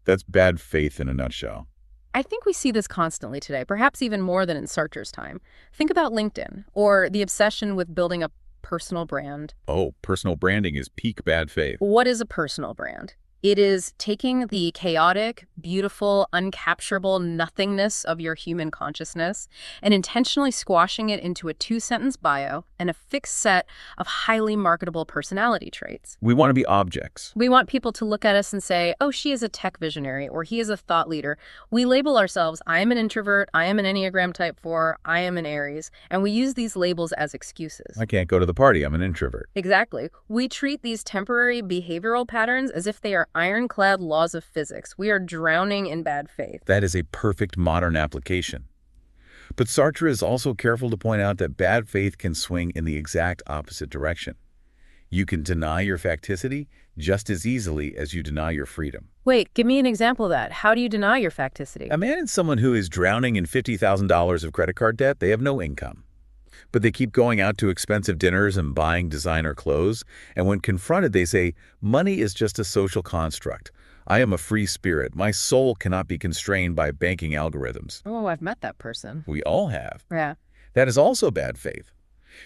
That's bad faith in a nutshell. I think we see this constantly today, perhaps even more than in Sartre's time. Think about LinkedIn, or the obsession with building a personal brand. Oh, personal branding is peak bad faith. What is a personal brand? It is taking the chaotic, beautiful, uncapturable nothingness of your human consciousness and intentionally squashing it into a 2-sentence bio and a fixed set of highly marketable personality traits. We want to be objects. We want people to look at us and say, oh, she is a tech visionary, or he is a thought leader. We label ourselves, I am an introvert, I am an Enneagram Type 4, I am an Aries, and we use these labels as excuses. I can't go to the party, I'm an introvert. Exactly. We treat these temporary behavioral patterns as if they are ironclad laws of physics. We are drowning in bad faith. That is a perfect modern application. But Sartre is also careful to point out that bad faith can swing in the exact opposite direction. You can deny your facticity just as easily as you deny your freedom. Wait, give me an example of that. How do you deny your facticity? Imagine someone who is drowning in $50,000 of credit card debt. They have no income. But they keep going out to expensive dinners and buying designer clothes. And when confronted, they say, money is just a social construct. I am a free spirit. My soul cannot be constrained by banking algorithms. Oh, I've met that person. We all have. Yeah. That is also bad faith.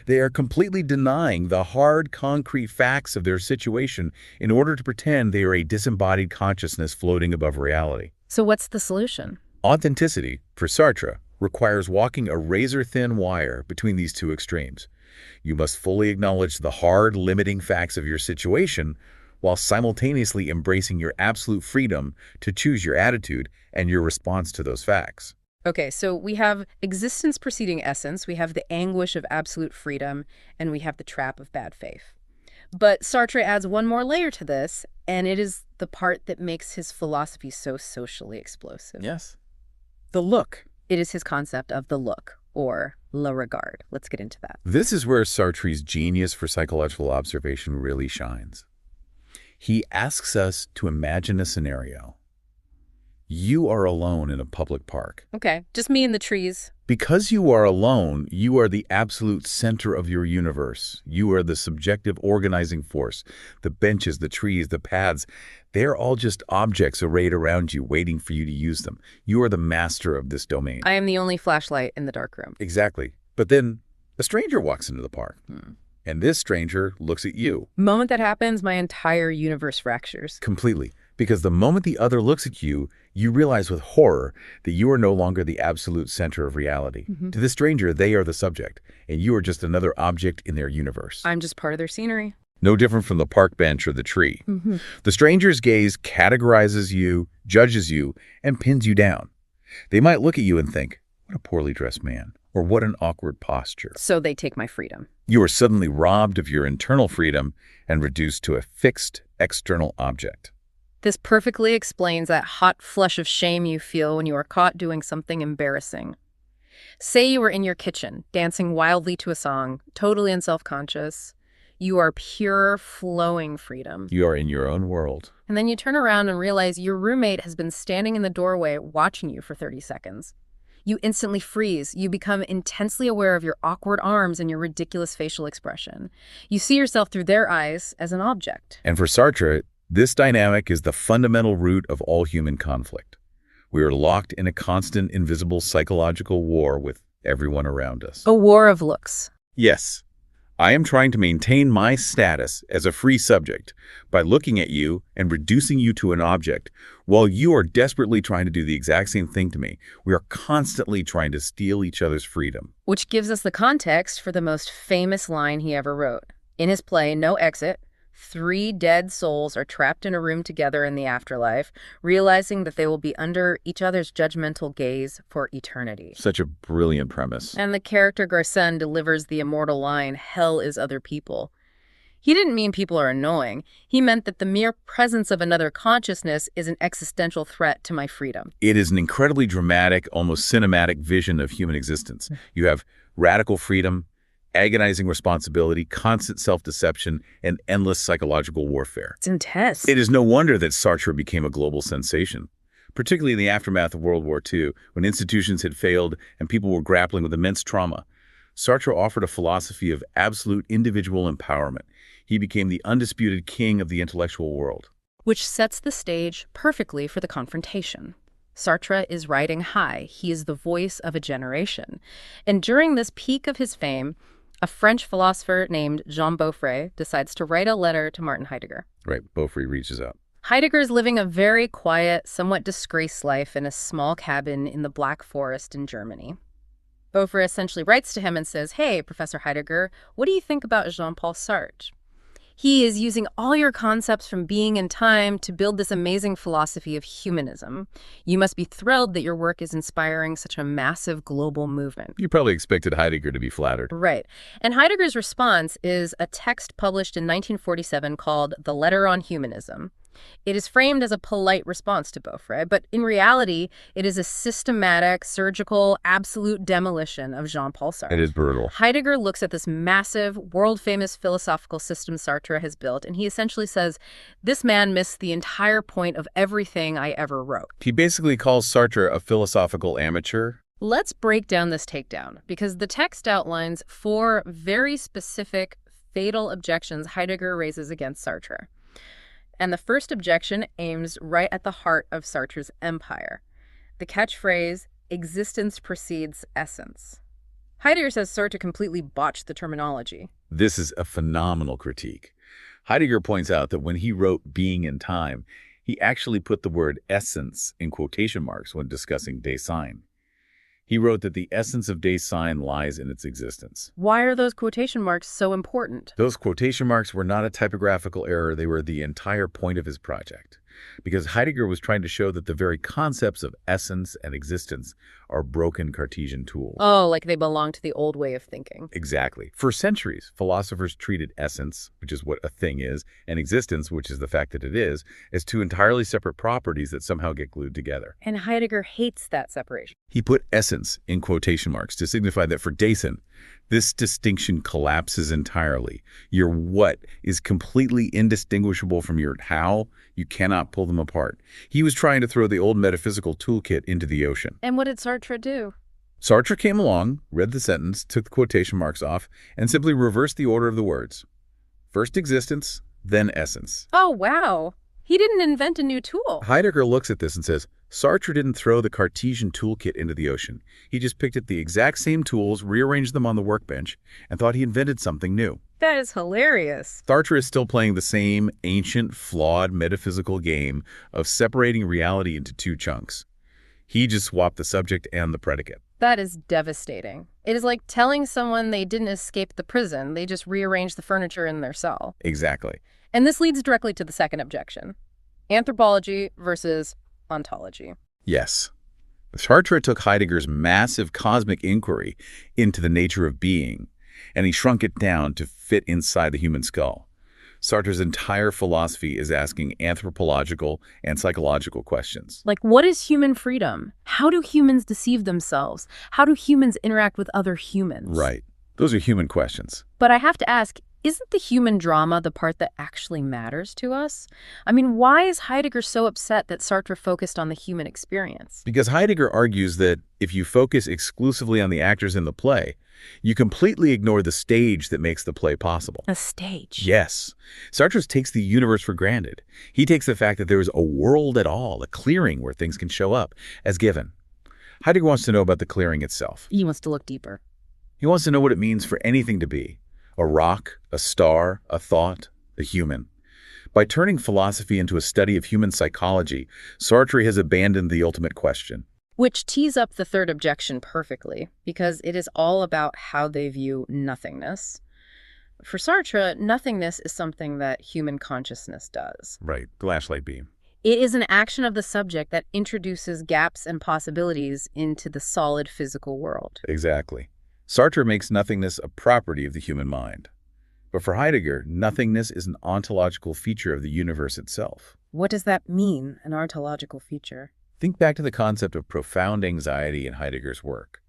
They are completely denying the hard, concrete facts of their situation in order to pretend they are a disembodied consciousness floating above reality. So what's the solution? Authenticity, for Sartre, requires walking a razor-thin wire between these two extremes. You must fully acknowledge the hard, limiting facts of your situation while simultaneously embracing your absolute freedom to choose your attitude and your response to those facts. Okay, so we have existence preceding essence, we have the anguish of absolute freedom, and we have the trap of bad faith. But Sartre adds one more layer to this, and it is the part that makes his philosophy so socially explosive. Yes. The look. It is his concept of the look, or le regard. Let's get into that. This is where Sartre's genius for psychological observation really shines. He asks us to imagine a scenario. You are alone in a public park. Okay, just me and the trees. Because you are alone, you are the absolute center of your universe. You are the subjective organizing force. The benches, the trees, the paths, they're all just objects arrayed around you, waiting for you to use them. You are the master of this domain. I am the only flashlight in the dark room. Exactly. But then a stranger walks into the park. And this stranger looks at you. Moment that happens, my entire universe fractures. Completely. Because the moment the other looks at you, you realize with horror that you are no longer the absolute center of reality. To the stranger, they are the subject, and you are just another object in their universe. I'm just part of their scenery. No different from the park bench or the tree. The stranger's gaze categorizes you, judges you, and pins you down. They might look at you and think, what a poorly dressed man, or what an awkward posture. So they take my freedom. You are suddenly robbed of your internal freedom and reduced to a fixed external object. This perfectly explains that hot flush of shame you feel when you are caught doing something embarrassing. Say you were in your kitchen, dancing wildly to a song, totally unself-conscious. You are pure, flowing freedom. You are in your own world. And then you turn around and realize your roommate has been standing in the doorway watching you for 30 seconds. You instantly freeze. You become intensely aware of your awkward arms and your ridiculous facial expression. You see yourself through their eyes as an object. And for Sartre, this dynamic is the fundamental root of all human conflict. We are locked in a constant, invisible psychological war with everyone around us. A war of looks. Yes, I am trying to maintain my status as a free subject by looking at you and reducing you to an object, while you are desperately trying to do the exact same thing to me. We are constantly trying to steal each other's freedom. Which gives us the context for the most famous line he ever wrote. In his play, No Exit, 3 dead souls are trapped in a room together in the afterlife, realizing that they will be under each other's judgmental gaze for eternity. Such a brilliant premise. And the character Garcin delivers the immortal line, hell is other people. He didn't mean people are annoying. He meant that the mere presence of another consciousness is an existential threat to my freedom. It is an incredibly dramatic, almost cinematic vision of human existence. You have radical freedom, agonizing responsibility, constant self-deception, and endless psychological warfare. It's intense. It is no wonder that Sartre became a global sensation, particularly in the aftermath of World War II, when institutions had failed and people were grappling with immense trauma. Sartre offered a philosophy of absolute individual empowerment. He became the undisputed king of the intellectual world. Which sets the stage perfectly for the confrontation. Sartre is riding high. He is the voice of a generation. And during this peak of his fame, a French philosopher named Jean Beaufret decides to write a letter to Martin Heidegger. Right, Beaufret reaches out. Heidegger is living a very quiet, somewhat disgraced life in a small cabin in the Black Forest in Germany. Beaufret essentially writes to him and says, hey, Professor Heidegger, what do you think about Jean-Paul Sartre? He is using all your concepts from being and time to build this amazing philosophy of humanism. You must be thrilled that your work is inspiring such a massive global movement. You probably expected Heidegger to be flattered. Right. And Heidegger's response is a text published in 1947 called The Letter on Humanism. It is framed as a polite response to Beaufret, but in reality, it is a systematic, surgical, absolute demolition of Jean-Paul Sartre. It is brutal. Heidegger looks at this massive, world-famous philosophical system Sartre has built, and he essentially says, this man missed the entire point of everything I ever wrote. He basically calls Sartre a philosophical amateur. Let's break down this takedown, because the text outlines 4 very specific, fatal objections Heidegger raises against Sartre. And the first objection aims right at the heart of Sartre's empire. The catchphrase, existence precedes essence. Heidegger says Sartre completely botched the terminology. This is a phenomenal critique. Heidegger points out that when he wrote Being and Time, he actually put the word essence in quotation marks when discussing Dasein. He wrote that the essence of Dasein lies in its existence. Why are those quotation marks so important? Those quotation marks were not a typographical error. They were the entire point of his project. Because Heidegger was trying to show that the very concepts of essence and existence are broken Cartesian tools. Oh, like they belong to the old way of thinking. Exactly. For centuries, philosophers treated essence, which is what a thing is, and existence, which is the fact that it is, as 2 entirely separate properties that somehow get glued together. And Heidegger hates that separation. He put essence in quotation marks to signify that for Dasein, this distinction collapses entirely. Your what is completely indistinguishable from your how. You cannot pull them apart. He was trying to throw the old metaphysical toolkit into the ocean. And what did Sartre do? Sartre came along, read the sentence, took the quotation marks off, and simply reversed the order of the words. First existence, then essence. Oh, wow. He didn't invent a new tool. Heidegger looks at this and says, Sartre didn't throw the Cartesian toolkit into the ocean. He just picked up the exact same tools, rearranged them on the workbench, and thought he invented something new. That is hilarious. Sartre is still playing the same ancient, flawed, metaphysical game of separating reality into two chunks. He just swapped the subject and the predicate. That is devastating. It is like telling someone they didn't escape the prison. They just rearranged the furniture in their cell. Exactly. And this leads directly to the second objection. Anthropology versus ontology. Yes. Sartre took Heidegger's massive cosmic inquiry into the nature of being, and he shrunk it down to fit inside the human skull. Sartre's entire philosophy is asking anthropological and psychological questions. Like, what is human freedom? How do humans deceive themselves? How do humans interact with other humans? Right. Those are human questions. But I have to ask, isn't the human drama the part that actually matters to us? I mean, why is Heidegger so upset that Sartre focused on the human experience? Because Heidegger argues that if you focus exclusively on the actors in the play, you completely ignore the stage that makes the play possible. A stage? Yes. Sartre takes the universe for granted. He takes the fact that there is a world at all, a clearing where things can show up, as given. Heidegger wants to know about the clearing itself. He wants to look deeper. He wants to know what it means for anything to be. A rock, a star, a thought, a human. By turning philosophy into a study of human psychology, Sartre has abandoned the ultimate question. Which tees up the third objection perfectly, because it is all about how they view nothingness. For Sartre, nothingness is something that human consciousness does. Right, the flashlight beam. It is an action of the subject that introduces gaps and possibilities into the solid physical world. Exactly. Sartre makes nothingness a property of the human mind. But for Heidegger, nothingness is an ontological feature of the universe itself. What does that mean, an ontological feature? Think back to the concept of profound anxiety in Heidegger's work.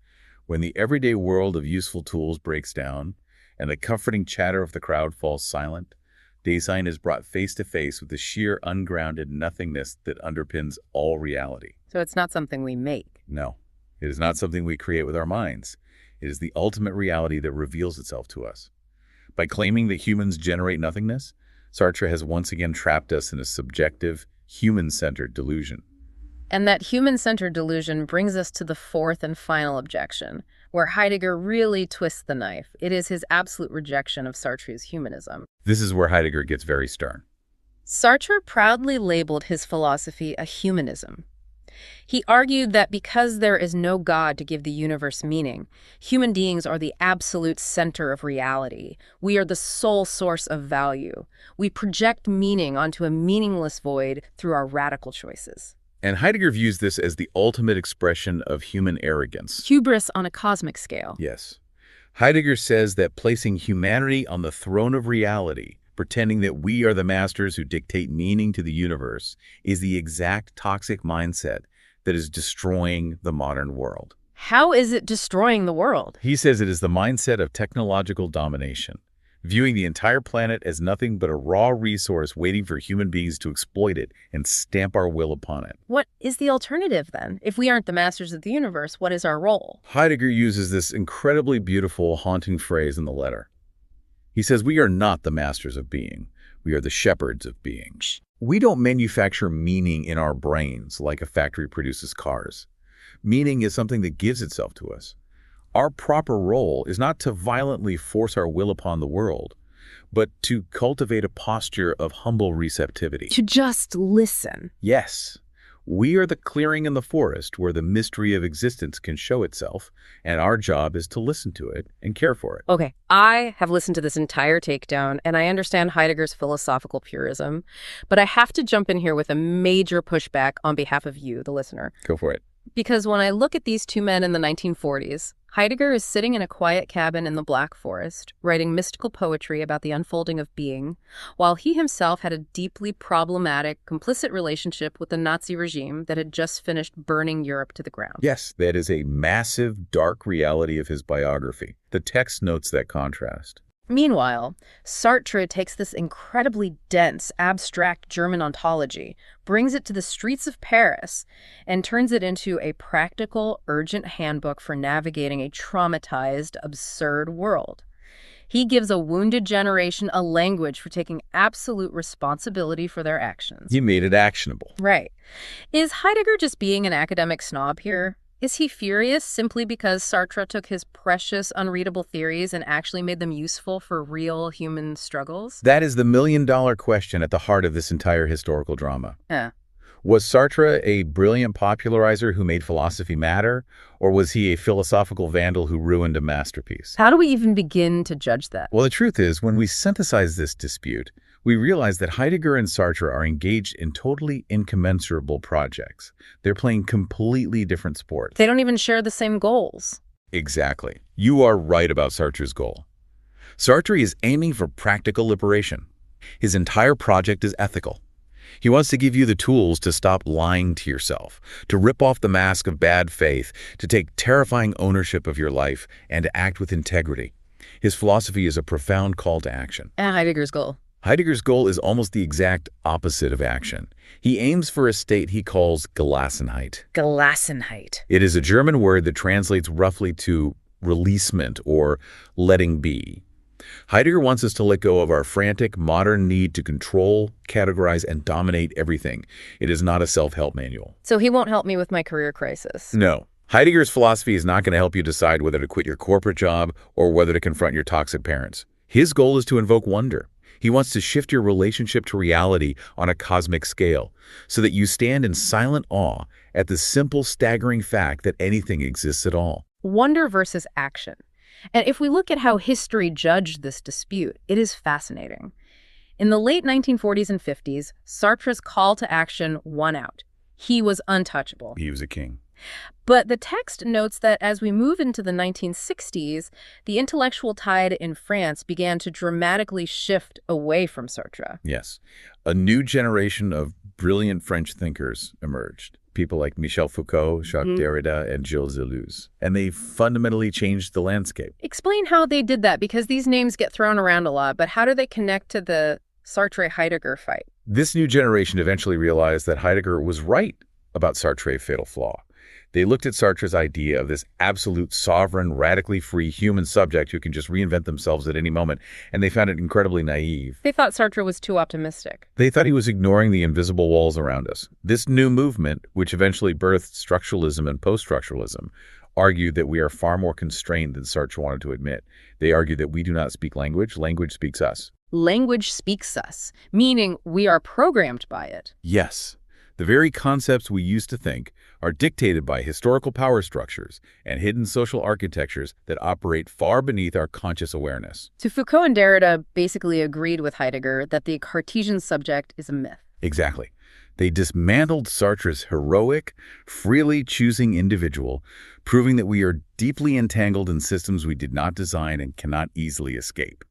When the everyday world of useful tools breaks down and the comforting chatter of the crowd falls silent, Dasein is brought face to face with the sheer ungrounded nothingness that underpins all reality. So it's not something we make. No, it is not something we create with our minds. It is the ultimate reality that reveals itself to us. By claiming that humans generate nothingness, Sartre has once again trapped us in a subjective, human-centered delusion. And that human-centered delusion brings us to the fourth and final objection, where Heidegger really twists the knife. It is his absolute rejection of Sartre's humanism. This is where Heidegger gets very stern. Sartre proudly labeled his philosophy a humanism. He argued that because there is no God to give the universe meaning, human beings are the absolute center of reality. We are the sole source of value. We project meaning onto a meaningless void through our radical choices. And Heidegger views this as the ultimate expression of human arrogance. Hubris on a cosmic scale. Yes. Heidegger says that placing humanity on the throne of reality, pretending that we are the masters who dictate meaning to the universe, is the exact toxic mindset that is destroying the modern world. How is it destroying the world? He says it is the mindset of technological domination, viewing the entire planet as nothing but a raw resource waiting for human beings to exploit it and stamp our will upon it. What is the alternative, then? If we aren't the masters of the universe, what is our role? Heidegger uses this incredibly beautiful, haunting phrase in the letter. He says, we are not the masters of being. We are the shepherds of being. We don't manufacture meaning in our brains like a factory produces cars. Meaning is something that gives itself to us. Our proper role is not to violently force our will upon the world, but to cultivate a posture of humble receptivity. To just listen. Yes, we are the clearing in the forest where the mystery of existence can show itself, and our job is to listen to it and care for it. Okay, I have listened to this entire takedown, and I understand Heidegger's philosophical purism, but I have to jump in here with a major pushback on behalf of you, the listener. Go for it. Because when I look at these two men in the 1940s, Heidegger is sitting in a quiet cabin in the Black Forest, writing mystical poetry about the unfolding of being, while he himself had a deeply problematic, complicit relationship with the Nazi regime that had just finished burning Europe to the ground. Yes, that is a massive, dark reality of his biography. The text notes that contrast. Meanwhile, Sartre takes this incredibly dense, abstract German ontology, brings it to the streets of Paris, and turns it into a practical, urgent handbook for navigating a traumatized, absurd world. He gives a wounded generation a language for taking absolute responsibility for their actions. He made it actionable. Right. Is Heidegger just being an academic snob here? Is he furious simply because Sartre took his precious, unreadable theories and actually made them useful for real human struggles? That is the million-dollar question at the heart of this entire historical drama. Yeah. Was Sartre a brilliant popularizer who made philosophy matter, or was he a philosophical vandal who ruined a masterpiece? How do we even begin to judge that? Well, the truth is, when we synthesize this dispute, we realize that Heidegger and Sartre are engaged in totally incommensurable projects. They're playing completely different sports. They don't even share the same goals. Exactly. You are right about Sartre's goal. Sartre is aiming for practical liberation. His entire project is ethical. He wants to give you the tools to stop lying to yourself, to rip off the mask of bad faith, to take terrifying ownership of your life, and to act with integrity. His philosophy is a profound call to action. And Heidegger's goal? Heidegger's goal is almost the exact opposite of action. He aims for a state he calls Gelassenheit. Gelassenheit. It is a German word that translates roughly to releasement or letting be. Heidegger wants us to let go of our frantic, modern need to control, categorize, and dominate everything. It is not a self-help manual. So he won't help me with my career crisis? No. Heidegger's philosophy is not going to help you decide whether to quit your corporate job or whether to confront your toxic parents. His goal is to invoke wonder. He wants to shift your relationship to reality on a cosmic scale so that you stand in silent awe at the simple, staggering fact that anything exists at all. Wonder versus action. And if we look at how history judged this dispute, it is fascinating. In the late 1940s and 50s, Sartre's call to action won out. He was untouchable. He was a king. But the text notes that as we move into the 1960s, the intellectual tide in France began to dramatically shift away from Sartre. Yes. A new generation of brilliant French thinkers emerged. People like Michel Foucault, Jacques Derrida, and Gilles Deleuze. And they fundamentally changed the landscape. Explain how they did that, because these names get thrown around a lot, but how do they connect to the Sartre-Heidegger fight? This new generation eventually realized that Heidegger was right about Sartre's fatal flaw. They looked at Sartre's idea of this absolute, sovereign, radically free human subject who can just reinvent themselves at any moment, and they found it incredibly naive. They thought Sartre was too optimistic. They thought he was ignoring the invisible walls around us. This new movement, which eventually birthed structuralism and post-structuralism, argued that we are far more constrained than Sartre wanted to admit. They argued that we do not speak language, language speaks us. Language speaks us, meaning we are programmed by it. Yes. The very concepts we used to think are dictated by historical power structures and hidden social architectures that operate far beneath our conscious awareness. So Foucault and Derrida basically agreed with Heidegger that the Cartesian subject is a myth. Exactly. They dismantled Sartre's heroic, freely choosing individual, proving that we are deeply entangled in systems we did not design and cannot easily escape.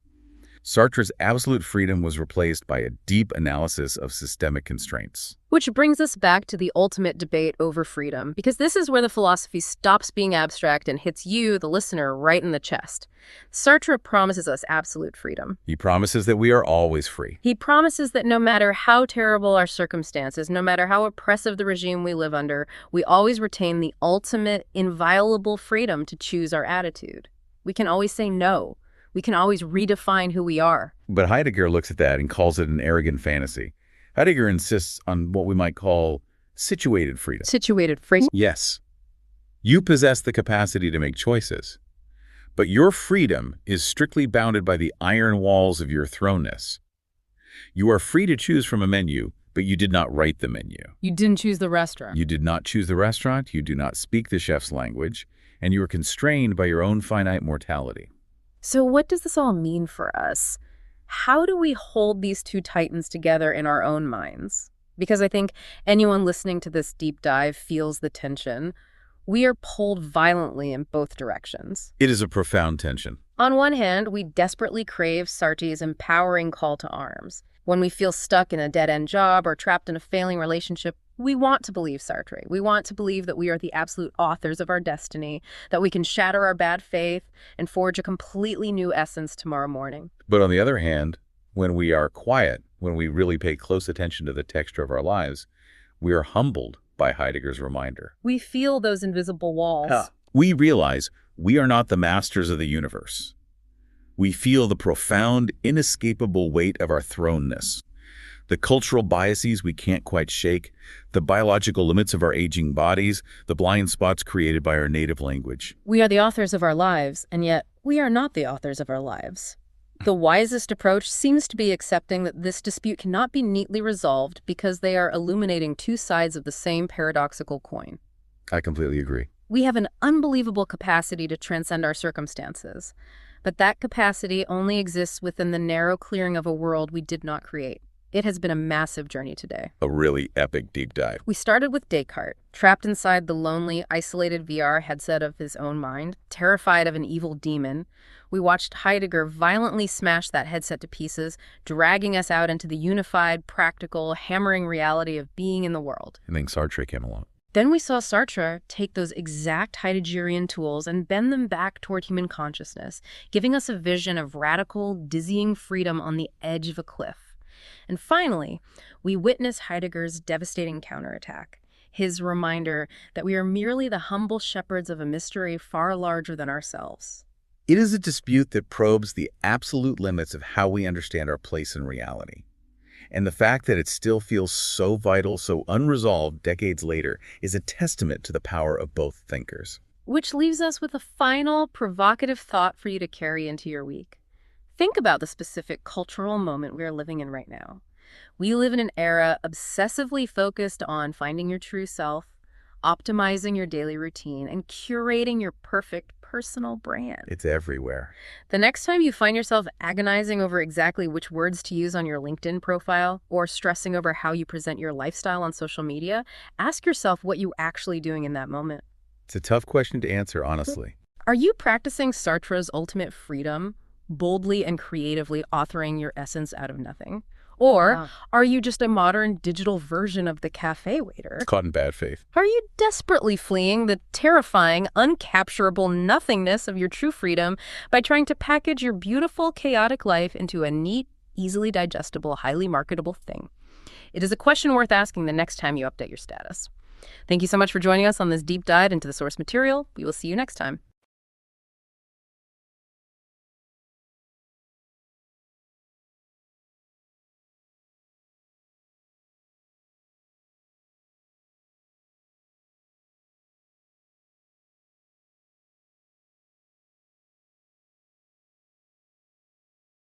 Sartre's absolute freedom was replaced by a deep analysis of systemic constraints. Which brings us back to the ultimate debate over freedom, because this is where the philosophy stops being abstract and hits you, the listener, right in the chest. Sartre promises us absolute freedom. He promises that we are always free. He promises that no matter how terrible our circumstances, no matter how oppressive the regime we live under, we always retain the ultimate, inviolable freedom to choose our attitude. We can always say no. We can always redefine who we are. But Heidegger looks at that and calls it an arrogant fantasy. Heidegger insists on what we might call situated freedom. Situated freedom? Yes. You possess the capacity to make choices, but your freedom is strictly bounded by the iron walls of your thrownness. You are free to choose from a menu, but you did not write the menu. You didn't choose the restaurant. You did not choose the restaurant, you do not speak the chef's language, and you are constrained by your own finite mortality. So what does this all mean for us? How do we hold these two titans together in our own minds? Because I think anyone listening to this deep dive feels the tension. We are pulled violently in both directions. It is a profound tension. On one hand, we desperately crave Sartre's empowering call to arms. When we feel stuck in a dead-end job or trapped in a failing relationship, We want to believe Sartre. We want to believe that we are the absolute authors of our destiny, that we can shatter our bad faith and forge a completely new essence tomorrow morning. But on the other hand, when we are quiet, when we really pay close attention to the texture of our lives, we are humbled by Heidegger's reminder. We feel those invisible walls. We realize we are not the masters of the universe. We feel the profound, inescapable weight of our thrownness, the cultural biases we can't quite shake, the biological limits of our aging bodies, the blind spots created by our native language. We are the authors of our lives, and yet we are not the authors of our lives. The wisest approach seems to be accepting that this dispute cannot be neatly resolved because they are illuminating two sides of the same paradoxical coin. I completely agree. We have an unbelievable capacity to transcend our circumstances, but that capacity only exists within the narrow clearing of a world we did not create. It has been a massive journey today. A really epic deep dive. We started with Descartes, trapped inside the lonely, isolated VR headset of his own mind, terrified of an evil demon. We watched Heidegger violently smash that headset to pieces, dragging us out into the unified, practical, hammering reality of being in the world. And then Sartre came along. Then we saw Sartre take those exact Heideggerian tools and bend them back toward human consciousness, giving us a vision of radical, dizzying freedom on the edge of a cliff. And finally, we witness Heidegger's devastating counterattack, his reminder that we are merely the humble shepherds of a mystery far larger than ourselves. It is a dispute that probes the absolute limits of how we understand our place in reality. And the fact that it still feels so vital, so unresolved decades later, is a testament to the power of both thinkers. Which leaves us with a final, provocative thought for you to carry into your week. Think about the specific cultural moment we are living in right now. We live in an era obsessively focused on finding your true self, optimizing your daily routine, and curating your perfect personal brand. It's everywhere. The next time you find yourself agonizing over exactly which words to use on your LinkedIn profile or stressing over how you present your lifestyle on social media, ask yourself what you're actually doing in that moment. It's a tough question to answer, honestly. Are you practicing Sartre's ultimate freedom, boldly and creatively authoring your essence out of nothing? Or are you just a modern digital version of the cafe waiter? Caught in bad faith. Are you desperately fleeing the terrifying, uncapturable nothingness of your true freedom by trying to package your beautiful, chaotic life into a neat, easily digestible, highly marketable thing? It is a question worth asking the next time you update your status. Thank you so much for joining us on this deep dive into the source material. We will see you next time.